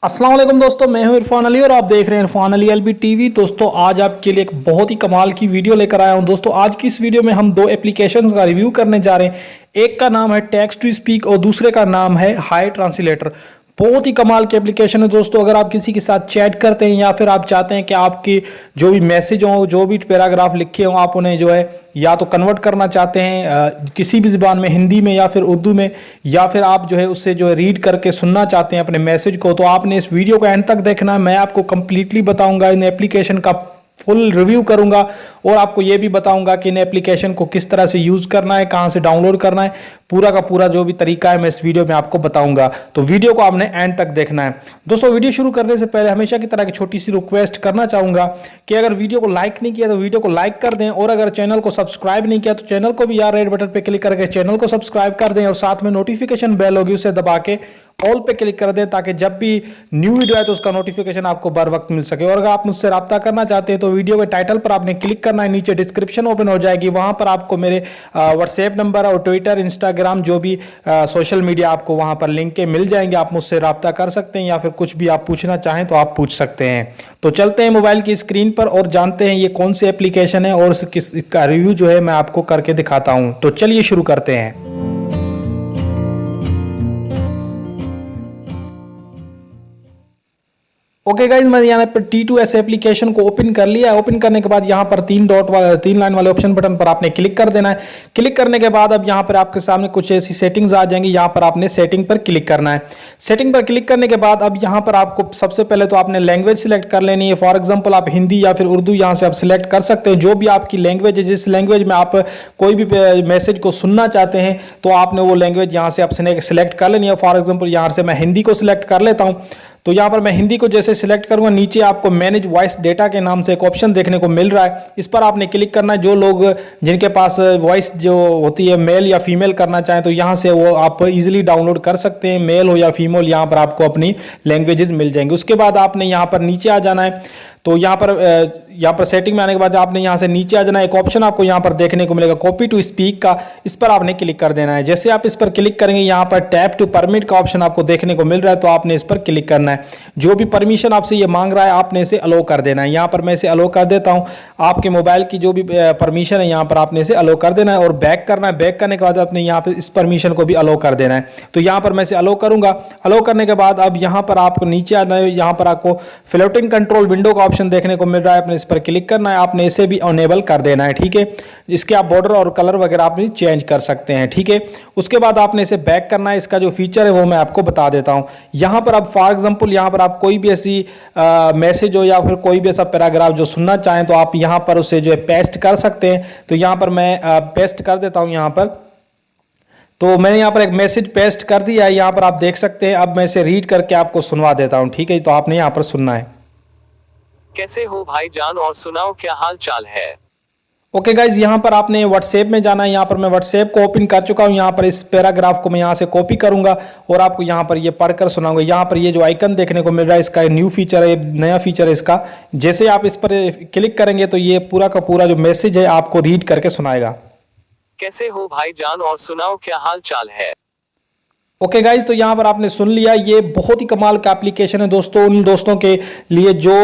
अस्सलाम वालेकुम दोस्तों, मैं हूं इरफान अली और आप देख रहे हैं इरफान अली एलबी टीवी। दोस्तों आज आपके लिए एक बहुत ही कमाल की वीडियो लेकर आया हूं। दोस्तों आज की इस वीडियो में हम दो एप्लीकेशंस का रिव्यू करने जा रहे हैं। एक का नाम है टेक्स्ट टू स्पीक और दूसरे का नाम है हाई ट्रांसलेटर। बहुत ही कमाल की एप्लीकेशन है दोस्तों। अगर आप किसी के साथ चैट करते हैं या फिर आप चाहते हैं कि आपकी जो भी मैसेज हो, जो भी पैराग्राफ लिखे हो, आप उन्हें जो है या तो कन्वर्ट करना चाहते हैं किसी भी ज़बान में, हिंदी में या फिर उर्दू में, या फिर आप जो है उससे जो है रीड करके सुनना चाहते हैं अपने मैसेज को, तो आपने इस वीडियो को एंड तक देखना है। मैं आपको कंप्लीटली बताऊंगा, इन एप्लीकेशन का फुल रिव्यू करूंगा और आपको यह भी बताऊंगा कि इन एप्लीकेशन को किस तरह से यूज़ करना है, कहां से डाउनलोड करना है, पूरा का पूरा जो भी तरीका है मैं इस वीडियो में आपको बताऊंगा। तो वीडियो को आपने एंड तक देखना है। दोस्तों वीडियो शुरू करने से पहले हमेशा की तरह की छोटी सी रिक्वेस्ट करना चाहूंगा कि अगर वीडियो को लाइक नहीं किया तो वीडियो को लाइक कर दें, और अगर चैनल को सब्सक्राइब नहीं किया तो चैनल को भी यार रेड बटन पर क्लिक करके चैनल को सब्सक्राइब कर दें, और साथ में नोटिफिकेशन बेल होगी उसे दबा के ऑल पे क्लिक कर दें, ताकि जब भी न्यू वीडियो आए तो उसका नोटिफिकेशन आपको बर वक्त मिल सके। और अगर आप मुझसे रब्ता करना चाहते हैं तो वीडियो के टाइटल पर आपने क्लिक करना है, नीचे डिस्क्रिप्शन ओपन हो जाएगी, वहां पर आपको मेरे व्हाट्सएप नंबर और ट्विटर, इंस्टाग्राम, जो भी सोशल मीडिया आपको वहां पर लिंक के मिल जाएंगे। आप मुझसे रब्ता कर सकते हैं या फिर कुछ भी आप पूछना चाहें तो आप पूछ सकते हैं। तो चलते हैं मोबाइल की स्क्रीन पर और जानते हैं ये कौन सी एप्लीकेशन है और इसका रिव्यू जो है मैं आपको करके दिखाता हूं। तो चलिए शुरू करते हैं। ओके गाइज, मैं यहाँ पर T2S एप्लीकेशन को ओपन कर लिया है। ओपन करने के बाद यहाँ पर तीन लाइन वाले ऑप्शन बटन पर आपने क्लिक कर देना है। क्लिक करने के बाद अब यहाँ पर आपके सामने कुछ ऐसी सेटिंग्स आ जाएंगी। यहाँ पर आपने सेटिंग पर क्लिक करना है। सेटिंग पर क्लिक करने के बाद अब यहाँ पर आपको सबसे पहले तो आपने लैंग्वेज सिलेक्ट कर लेनी है। फॉर एग्जाम्पल आप हिंदी या फिर उर्दू यहाँ से आप सिलेक्ट कर सकते हैं, जो भी आपकी लैंग्वेज है, जिस लैंग्वेज में आप कोई भी मैसेज को सुनना चाहते हैं तो आपने वो लैंग्वेज यहाँ से आप सिलेक्ट कर लेनी है। फॉर एग्जाम्पल यहाँ से मैं हिंदी को सिलेक्ट कर लेता हूँ। तो यहाँ पर मैं हिंदी को जैसे सिलेक्ट करूंगा, नीचे आपको मैनेज वॉइस डेटा के नाम से एक ऑप्शन देखने को मिल रहा है। इस पर आपने क्लिक करना है। जो लोग जिनके पास वॉइस जो होती है मेल या फीमेल करना चाहें तो यहाँ से वो आप इजीली डाउनलोड कर सकते हैं, मेल हो या फीमेल, यहाँ पर आपको अपनी लैंग्वेजेस मिल जाएंगे। उसके बाद आपने यहाँ पर नीचे आ जाना है। तो यहाँ पर सेटिंग में आने के बाद आपने यहाँ से नीचे आ जाना है। एक ऑप्शन आपको यहाँ पर देखने को मिलेगा कॉपी टू स्पीक का, इस पर आपने क्लिक कर देना है। जैसे आप इस पर क्लिक करेंगे यहाँ पर टैप टू परमिट का ऑप्शन आपको देखने को मिल रहा है, तो आपने इस पर क्लिक करना है। जो भी परमिशन आपसे ये मांग रहा है आपने इसे अलो कर देना है। यहाँ पर मैं इसे अलो कर देता हूँ। आपके मोबाइल की जो भी परमिशन है यहाँ पर आपने इसे अलो कर देना है और बैक करना है। बैक करने के बाद आपने यहाँ पर इस परमिशन को भी अलो कर देना है। तो यहाँ पर मैं इसे अलो करूंगा। अलो करने के बाद अब यहाँ पर आपको नीचे आना है। यहाँ पर आपको फ्लोटिंग कंट्रोल विंडो का ऑप्शन देखने को मिल रहा है, आपने इस पर क्लिक करना है। आपने इसे भी अनेबल कर देना है, ठीक है। इसके आप बॉर्डर और कलर वगैरह आपने चेंज कर सकते हैं, ठीक है। उसके बाद आपने इसे बैक करना है। इसका जो फीचर है वो मैं आपको बता देता हूं। यहां पर अब फॉर एग्जांपल यहाँ पर आप कोई भी ऐसी मैसेज हो या फिर कोई भी ऐसा पैराग्राफ जो सुनना चाहें तो आप यहां पर उसे जो है पेस्ट कर सकते हैं। तो यहां पर मैं पेस्ट कर देता हूं। यहां पर तो मैंने यहाँ पर एक मैसेज पेस्ट कर दिया है, यहाँ पर आप देख सकते हैं। अब मैं इसे रीड करके आपको सुनवा देता हूँ, ठीक है। तो आपने यहाँ पर सुनना है। कैसे हो भाईजान और सुनाओ क्या हाल चाल है। ओके गाइज, यहाँ पर आपने व्हाट्सएप में जाना है। यहाँ पर मैं व्हाट्सएप को ओपन कर चुका हूँ। यहाँ पर इस पैराग्राफ को मैं यहाँ से कॉपी करूंगा और आपको यहाँ पर ये पढ़कर सुनाऊंगा। यहाँ पर ये जो आइकन देखने को मिल रहा है इसका न्यू फीचर है, नया फीचर है इसका। जैसे आप इस पर क्लिक करेंगे तो ये पूरा का पूरा जो मैसेज है आपको रीड करके सुनाएगा। कैसे हो भाईजान और सुनाओ क्या हाल चाल है। ओके गाइज, तो यहाँ पर आपने सुन लिया। ये बहुत ही कमाल का एप्लीकेशन है दोस्तों, उन दोस्तों के लिए जो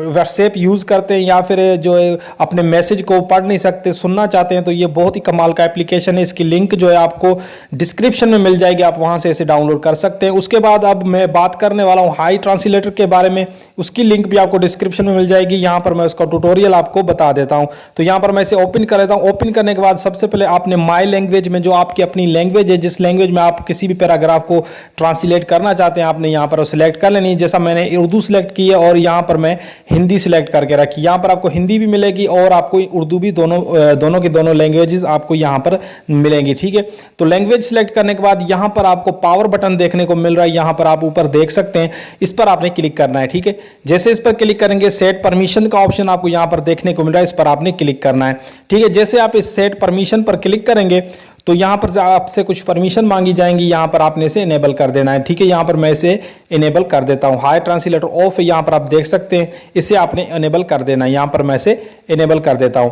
व्हाट्सएप यूज़ करते हैं या फिर जो अपने मैसेज को पढ़ नहीं सकते, सुनना चाहते हैं, तो ये बहुत ही कमाल का एप्लीकेशन है। इसकी लिंक जो है आपको डिस्क्रिप्शन में मिल जाएगी, आप वहाँ से इसे डाउनलोड कर सकते हैं। उसके बाद अब मैं बात करने वाला हूँ हाई ट्रांसलेटर के बारे में। उसकी लिंक भी आपको डिस्क्रिप्शन में मिल जाएगी। यहाँ पर मैं उसका ट्यूटोरियल आपको बता देता हूँ। तो यहाँ पर मैं इसे ओपन कर लेता हूँ। ओपन करने के बाद सबसे पहले आपने माई लैंग्वेज में, जो आपकी अपनी लैंग्वेज है, जिस लैंग्वेज में आप किसी भी पैराग्राफ को ट्रांसलेट करना चाहते हैं, आपने यहाँ पर सिलेक्ट कर लेनी है। जैसा मैंने उर्दू सिलेक्ट की है और यहाँ पर मैं हिंदी सिलेक्ट करके रखी। यहाँ पर आपको हिंदी भी मिलेगी और आपको उर्दू भी, दोनों की दोनों लैंग्वेजेस आपको यहाँ पर मिलेंगी, ठीक है। तो लैंग्वेज सिलेक्ट करने के बाद यहाँ पर आपको पावर बटन देखने को मिल रहा है। यहाँ पर आप ऊपर देख सकते हैं, इस पर आपने क्लिक करना है, ठीक है। जैसे इस पर क्लिक करेंगे सेट परमिशन का ऑप्शन आपको यहाँ पर देखने को मिल रहा है, इस पर आपने क्लिक करना है, ठीक है। जैसे आप इस सेट परमिशन पर क्लिक करेंगे तो यहाँ पर आपसे कुछ परमिशन मांगी जाएंगी, यहाँ पर आपने इसे इनेबल कर देना है, ठीक है। यहाँ पर मैं इसे इनेबल कर देता हूँ। हाई ट्रांसलेटर ऑफ है, यहाँ पर आप देख सकते हैं, इसे आपने इनेबल कर देना है। यहाँ पर मैं इसे इनेबल कर देता हूँ।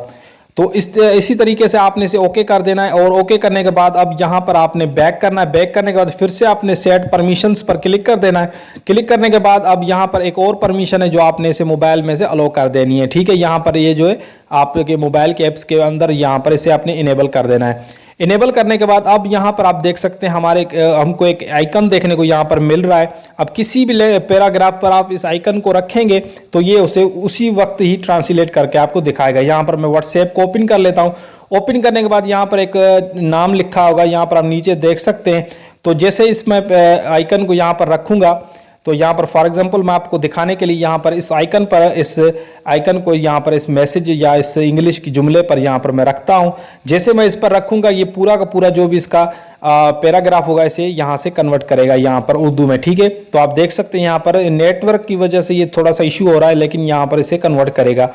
तो इसी तरीके से आपने इसे ओके कर देना है। और ओके करने के बाद अब यहाँ पर आपने बैक करना है। बैक करने के बाद फिर से आपने सेट परमिशंस पर क्लिक कर देना है। क्लिक करने के बाद अब यहाँ पर एक और परमिशन है जो आपने इसे मोबाइल में से अलो कर देनी है। ठीक है, यहाँ पर ये जो है आपके मोबाइल के ऐप्स के अंदर यहाँ पर इसे आपने इनेबल कर देना है। इनेबल करने के बाद अब यहाँ पर आप देख सकते हैं हमको एक आइकन देखने को यहाँ पर मिल रहा है। अब किसी भी पैराग्राफ पर आप इस आइकन को रखेंगे तो ये उसे उसी वक्त ही ट्रांसलेट करके आपको दिखाएगा। यहाँ पर मैं व्हाट्सएप को ओपन कर लेता हूँ। ओपन करने के बाद यहाँ पर एक नाम लिखा होगा, यहाँ पर आप नीचे देख सकते हैं। तो जैसे इसमें आइकन को यहाँ पर रखूँगा तो यहाँ पर फॉर एग्जांपल मैं आपको दिखाने के लिए यहाँ पर इस आइकन को यहाँ पर इस मैसेज या इस इंग्लिश की जुमले पर यहाँ पर मैं रखता हूँ। जैसे मैं इस पर रखूँगा ये पूरा का पूरा जो भी इसका पैराग्राफ होगा इसे यहाँ से कन्वर्ट करेगा यहाँ पर उर्दू में। ठीक है, तो आप देख सकते हैं यहाँ पर नेटवर्क की वजह से ये थोड़ा सा इशू हो रहा है, लेकिन यहाँ पर इसे कन्वर्ट करेगा।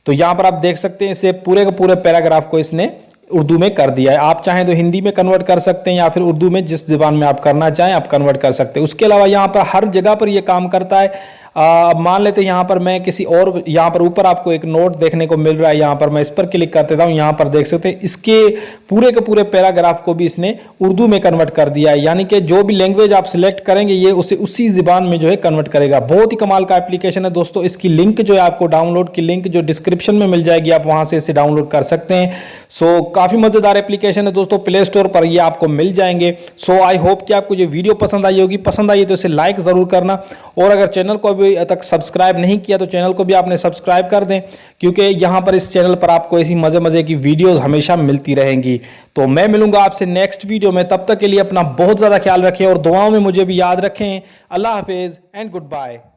तो यहाँ पर आप देख सकते हैं इसे पूरे के पूरे पैराग्राफ को इसने उर्दू में कर दिया है। आप चाहें तो हिंदी में कन्वर्ट कर सकते हैं या फिर उर्दू में, जिस ज़बान में आप करना चाहें आप कन्वर्ट कर सकते हैं। उसके अलावा यहाँ पर हर जगह पर ये काम करता है। मान लेते हैं यहाँ पर मैं किसी और, यहाँ पर ऊपर आपको एक नोट देखने को मिल रहा है, यहाँ पर मैं इस पर क्लिक कर देता हूँ। यहाँ पर देख सकते हैं इसके पूरे के पूरे पैराग्राफ को भी इसने उर्दू में कन्वर्ट कर दिया है। यानी कि जो भी लैंग्वेज आप सिलेक्ट करेंगे ये उसे उसी ज़बान में जो है कन्वर्ट करेगा। बहुत ही कमाल का एप्लीकेशन है दोस्तों। इसकी लिंक जो है आपको डाउनलोड की लिंक जो डिस्क्रिप्शन में मिल जाएगी, आप वहाँ से इसे डाउनलोड कर सकते हैं। सो काफ़ी मज़ेदार एप्लीकेशन है दोस्तों, प्ले स्टोर पर ये आपको मिल जाएंगे। सो आई होप कि आपको ये वीडियो पसंद आई होगी। पसंद आई तो इसे लाइक ज़रूर करना, और अगर चैनल को अभी तक सब्सक्राइब नहीं किया तो चैनल को भी आपने सब्सक्राइब कर दें, क्योंकि यहाँ पर इस चैनल पर आपको ऐसी मज़े मज़े की वीडियोस हमेशा मिलती रहेंगी। तो मैं मिलूंगा आपसे नेक्स्ट वीडियो में, तब तक के लिए अपना बहुत ज़्यादा ख्याल रखें और दुआओं में मुझे भी याद रखें। अल्लाह हाफिज़ एंड गुड बाय।